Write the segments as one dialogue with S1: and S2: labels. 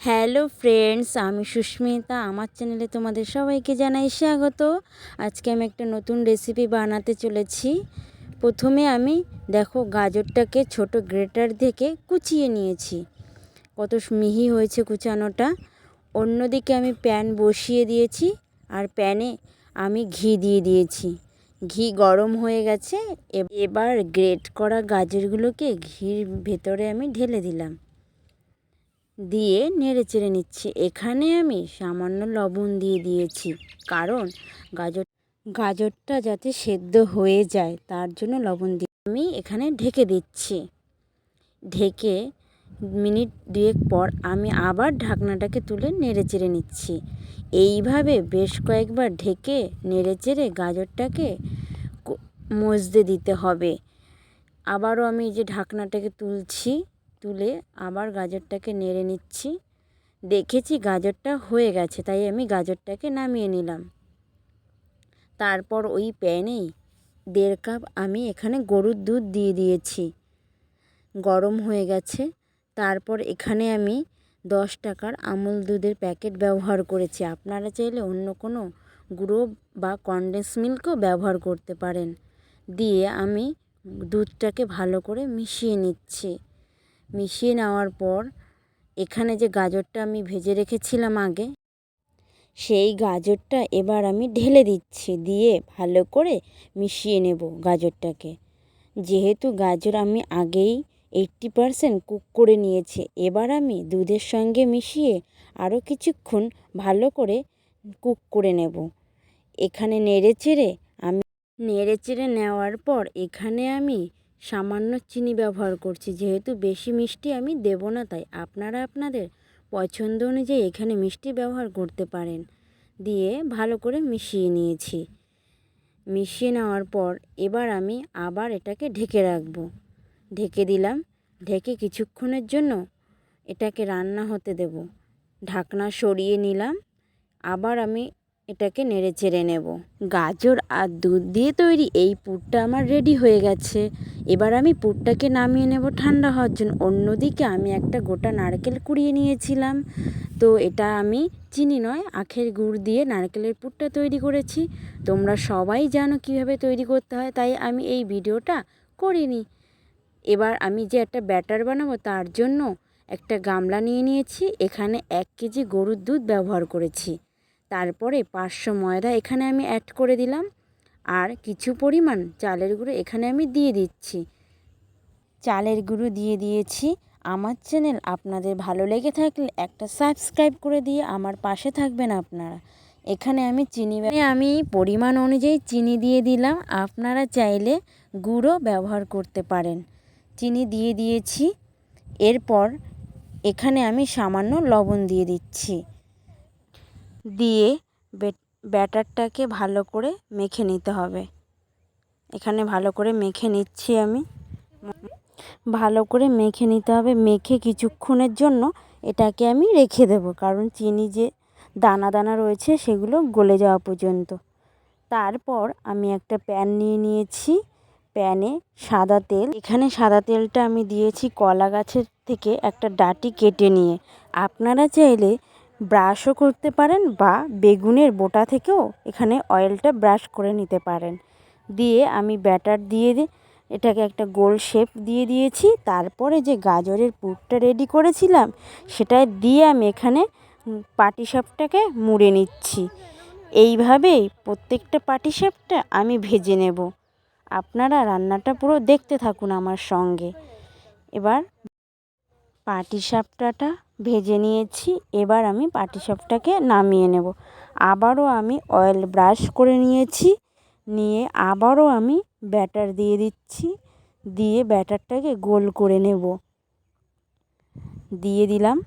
S1: Hello friends, আমি সুস্মিতা। আমার চ্যানেলে তোমাদের সবাইকে জানাই স্বাগত। আজকে আমি একটা নতুন রেসিপি বানাতে চলেছি। প্রথমে আমি দেখো গাজরটাকে ছোট গ্রেটার থেকে কুচিয়ে নিয়েছি। কত মিহি হয়েছে কুচানোটা। অন্যদিকে আমি প্যান বসিয়ে দিয়েছি, আর প্যানে আমি ঘি দিয়ে দিয়েছি। ঘি গরম হয়ে গেছে। এবার গ্রেট করা গাজরগুলোকে ঘির ভেতরে আমি ঢেলে দিলাম, দিয়ে নেড়ে চেড়ে নিচ্ছি। এখানে আমি সামান্য লবণ দিয়ে দিয়েছি, কারণ গাজরটা যাতে সেদ্ধ হয়ে যায় তার জন্য লবণ দিয়ে আমি এখানে ঢেকে দিচ্ছি। ঢেকে মিনিট দুয়েক পর আমি আবার ঢাকনাটাকে তুলে নেড়ে চেড়ে নিচ্ছি। এইভাবে বেশ কয়েকবার ঢেকে নেড়ে চেড়ে গাজরটাকে মজতে দিতে হবে। আবারও আমি যে ঢাকনাটাকে তুলে আবার গাজরটাকে নেড়ে নিচ্ছি। দেখেছি গাজরটা হয়ে গেছে, তাই আমি গাজরটাকে নামিয়ে নিলাম। তারপর ওই প্যানেই 1.5 কাপ আমি এখানে গরুর দুধ দিয়ে দিয়েছি। গরম হয়ে গেছে। তারপর এখানে আমি 10 টাকার আমুল দুধের প্যাকেট ব্যবহার করেছি। আপনারা চাইলে অন্য কোনো গুঁড়ো বা কনডেন্স মিল্কও ব্যবহার করতে পারেন। দিয়ে আমি দুধটাকে ভালো করে মিশিয়ে নিচ্ছি। মিশিয়ে নেওয়ার পর এখানে যে গাজরটা আমি ভেজে রেখেছিলাম আগে, সেই গাজরটা এবার আমি ঢেলে দিচ্ছি। দিয়ে ভালো করে মিশিয়ে নেব গাজরটাকে। যেহেতু গাজর আমি আগেই 80% কুক করে নিয়েছি, এবার আমি দুধের সঙ্গে মিশিয়ে আরও কিছুক্ষণ ভালো করে কুক করে নেব। এখানে নেড়ে চেড়ে নেওয়ার পর এখানে আমি সামান্য চিনি ব্যবহার করছি। যেহেতু বেশি মিষ্টি আমি দেব না, তাই আপনারা আপনাদের পছন্দ অনুযায়ী এখানে মিষ্টি ব্যবহার করতে পারেন। দিয়ে ভালো করে মিশিয়ে নিয়েছি। মিশিয়ে নেওয়ার পর এবার আমি আবার এটাকে ঢেকে রাখবো। ঢেকে দিলাম। ঢেকে কিছুক্ষণের জন্য এটাকে রান্না হতে দেব। ঢাকনা সরিয়ে নিলাম। আবার আমি এটাকে নেড়ে চেড়ে নেব। গাজর আর দুধ দিয়ে তৈরি এই পুরটা আমার রেডি হয়ে গেছে। এবার আমি পুরটাকে নামিয়ে নেব ঠান্ডা হওয়ার জন্য। অন্যদিকে আমি একটা গোটা নারকেল কুড়িয়ে নিয়েছিলাম। তো এটা আমি চিনি নয়, আখের গুড় দিয়ে নারকেলের পুরটা তৈরি করেছি। তোমরা সবাই জানো কীভাবে তৈরি করতে হয়, তাই আমি এই ভিডিওটা করিনি। এবার আমি যে একটা ব্যাটার বানাবো তার জন্য একটা গামলা নিয়ে নিয়েছি। এখানে 1 কেজি গরুর দুধ ব্যবহার করেছি। তারপরে 500 ময়দা এখানে আমি অ্যাড করে দিলাম, আর কিছু পরিমাণ চালের গুঁড়ো এখানে আমি দিয়ে দিচ্ছি। চালের গুঁড়ো দিয়ে দিয়েছি। আমার চ্যানেল আপনাদের ভালো লেগে থাকলে একটা সাবস্ক্রাইব করে দিয়ে আমার পাশে থাকবেন আপনারা। এখানে আমি পরিমাণ অনুযায়ী চিনি দিয়ে দিলাম। আপনারা চাইলে গুঁড়ো ব্যবহার করতে পারেন। চিনি দিয়ে দিয়েছি। এরপর এখানে আমি সামান্য লবণ দিয়ে দিচ্ছি। দিয়ে ব্যাটারটাকে ভালো করে মেখে নিতে হবে। এখানে ভালো করে মেখে নিচ্ছি আমি। ভালো করে মেখে নিতে হবে। মেখে কিছুক্ষণের জন্য এটাকে আমি রেখে দেব, কারণ চিনি যে দানা দানা রয়েছে সেগুলো গলে যাওয়া পর্যন্ত। তারপর আমি একটা প্যান নিয়ে নিয়েছি। প্যানে সাদা তেল, এখানে সাদা তেলটা আমি দিয়েছি কলা গাছের থেকে একটা ডাঁটি কেটে নিয়ে। আপনারা চাইলে ব্রাশও করতে পারেন বা বেগুনের বোটা থেকেও এখানে অয়েলটা ব্রাশ করে নিতে পারেন। দিয়ে আমি ব্যাটার দিয়ে এটাকে একটা গোল শেপ দিয়ে দিয়েছি। তারপরে যে গাজরের পুরটা রেডি করেছিলাম সেটা দিয়ে আমি এখানে পাটিসাপটাকে মুড়ে নিচ্ছি। এইভাবেই প্রত্যেকটা পাটিসাপটা আমি ভেজে নেব। আপনারা রান্নাটা পুরো দেখতে থাকুন আমার সঙ্গে। এবার পাটিসাপটাটা ভেজে নিয়েছি। এবার আমি পাটিসাপটাকে নামিয়ে নেব। আবারও আমি অয়েল ব্রাশ করে নিয়েছি। নিয়ে আবারও আমি ব্যাটার দিয়ে দিচ্ছি। দিয়ে ব্যাটারটাকে গোল করে নেব। দিয়ে দিলাম।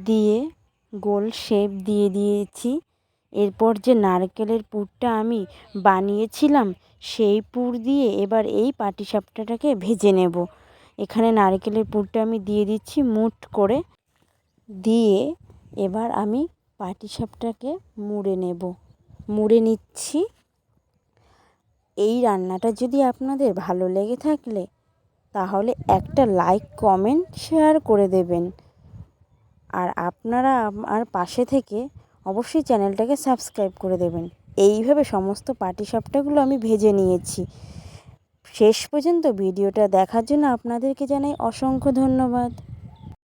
S1: দিয়ে গোল শেপ দিয়ে দিয়েছি। এরপর যে নারকেলের পুরটা আমি বানিয়েছিলাম সেই পুর দিয়ে এবার এই পাটিসাপটাটাকে ভেজে নেব। এখানে নারকেলের পুরটা আমি দিয়ে দিচ্ছি মুঠ করে। দিয়ে এবার আমি পাটিসাপটাকে মুড়ে নিচ্ছি। এই রান্নাটা যদি আপনাদের ভালো লেগে থাকলে তাহলে একটা লাইক, কমেন্ট, শেয়ার করে দেবেন। আর আপনারা আমার পাশে থেকে অবশ্যই চ্যানেলটাকে সাবস্ক্রাইব করে দেবেন। এইভাবে সমস্ত পাটিসাপটাগুলো আমি ভেজে নিয়েছি। শেষ পর্যন্ত ভিডিওটা দেখার জন্য আপনাদেরকে জানাই অসংখ্য ধন্যবাদ।